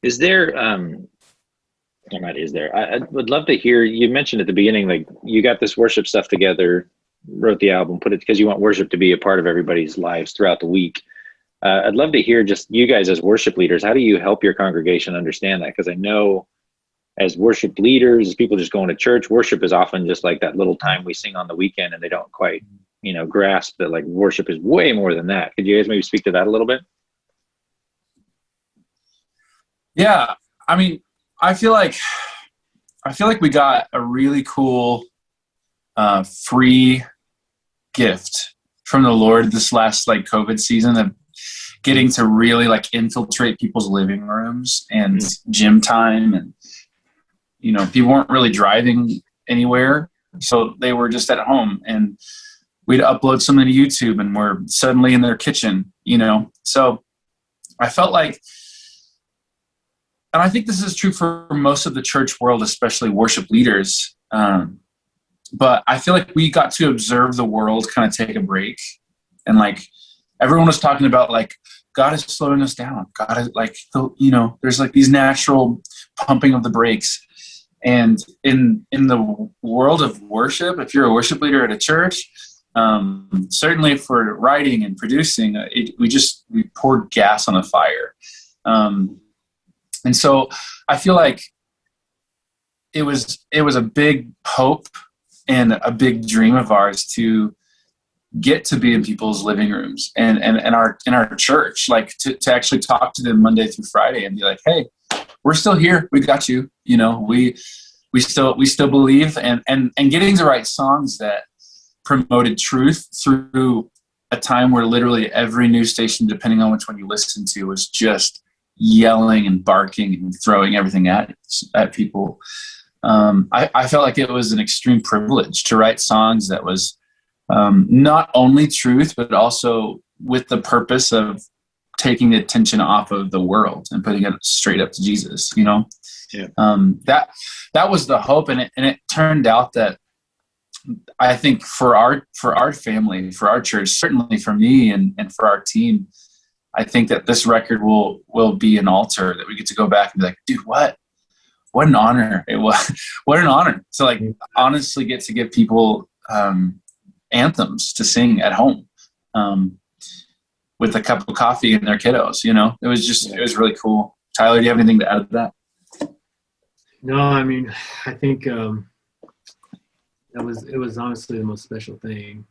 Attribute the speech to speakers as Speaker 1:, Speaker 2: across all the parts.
Speaker 1: Is there, or not is there, I would love to hear, you mentioned at the beginning, like you got this worship stuff together, wrote the album, put it, because you want worship to be a part of everybody's lives throughout the week. I'd love to hear just you guys as worship leaders, how do you help your congregation understand that? Because I know as worship leaders, as people just going to church, worship is often just like that little time we sing on the weekend, and they don't quite, grasp that like worship is way more than that. Could you guys maybe speak to that a little bit?
Speaker 2: Yeah, I mean, I feel like we got a really cool free gift from the Lord this last like COVID season of getting to really like infiltrate people's living rooms and gym time, and people weren't really driving anywhere, so they were just at home, and we'd upload something to YouTube and we're suddenly in their kitchen, so I felt like, and I think this is true for most of the church world, especially worship leaders. But I feel like we got to observe the world kind of take a break. And like everyone was talking about like, God is slowing us down. God is like, there's like these natural pumping of the brakes. And in the world of worship, if you're a worship leader at a church, certainly for writing and producing, we poured gas on the fire. And so I feel like it was a big hope and a big dream of ours to get to be in people's living rooms and in our church, like to actually talk to them Monday through Friday and be like, hey, we're still here. We got you. We still believe, and getting to write songs that promoted truth through a time where literally every news station, depending on which one you listen to, was just yelling and barking and throwing everything at people. I felt like it was an extreme privilege to write songs that was not only truth, but also with the purpose of taking the attention off of the world and putting it straight up to Jesus, Yeah. That was the hope. And it turned out that I think for our family, for our church, certainly for me and for our team, I think that this record will be an altar that we get to go back and be like, dude, what an honor it was. What an honor to like honestly get to give people anthems to sing at home with a cup of coffee and their kiddos. It was really cool. Tyler, do you have anything to add to that?
Speaker 3: No, I mean, I think it was honestly the most special thing.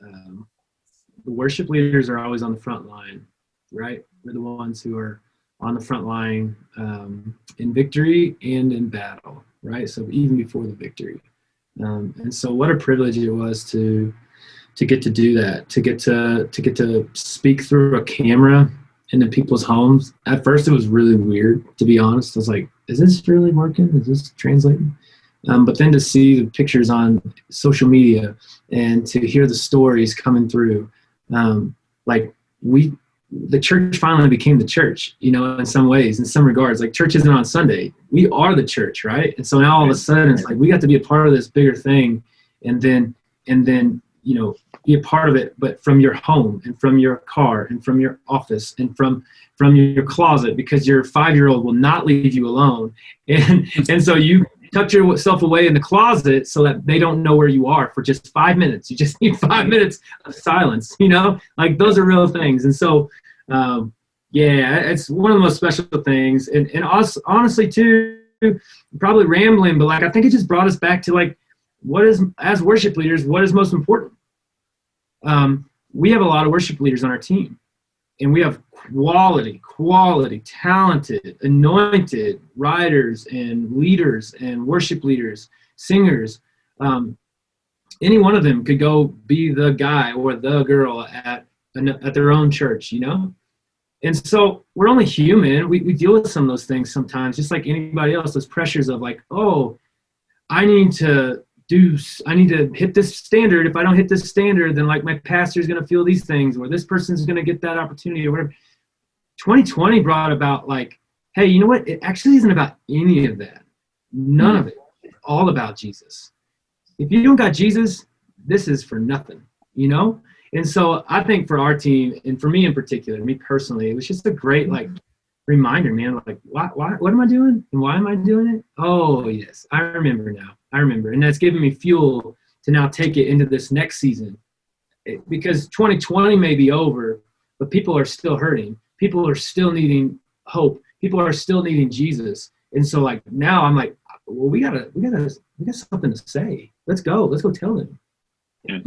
Speaker 3: The worship leaders are always on the front line, right? We're the ones who are on the front line in victory and in battle, right? So even before the victory. And so what a privilege it was to get to do that, to get to speak through a camera into people's homes. At first it was really weird, to be honest. I was like, is this really working? Is this translating? But then to see the pictures on social media and to hear the stories coming through, the church finally became the church, in some ways, in some regards. Like, church isn't on Sunday. We are the church, right? And so now all of a sudden it's like we got to be a part of this bigger thing, and then be a part of it, but from your home and from your car and from your office and from your closet, because your 5-year-old will not leave you alone. And so you tuck yourself away in the closet so that they don't know where you are for just 5 minutes. You just need 5 minutes of silence, like those are real things. And so, it's one of the most special things. And us, honestly too, probably rambling, but like, I think it just brought us back to like, as worship leaders, what is most important? We have a lot of worship leaders on our team, and we have quality, talented, anointed writers and leaders and worship leaders, singers. Any one of them could go be the guy or the girl at their own church, And so we're only human. We deal with some of those things sometimes, just like anybody else, those pressures of like, oh, I need to hit this standard. If I don't hit this standard, then like my pastor's going to feel these things, or this person's going to get that opportunity or whatever. 2020 brought about like, hey, you know what? It actually isn't about any of that. None of it. It's all about Jesus. If you don't got Jesus, this is for nothing, And so I think for our team, and for me in particular, me personally, it was just a great like reminder, man. Like, what am I doing? And why am I doing it? Oh, yes. I remember now. I remember. And that's giving me fuel to now take it into this next season. Because 2020 may be over, but people are still hurting. People are still needing hope. People are still needing Jesus. And so like now I'm like, well, we got something to say. Let's go tell them.
Speaker 1: Yeah.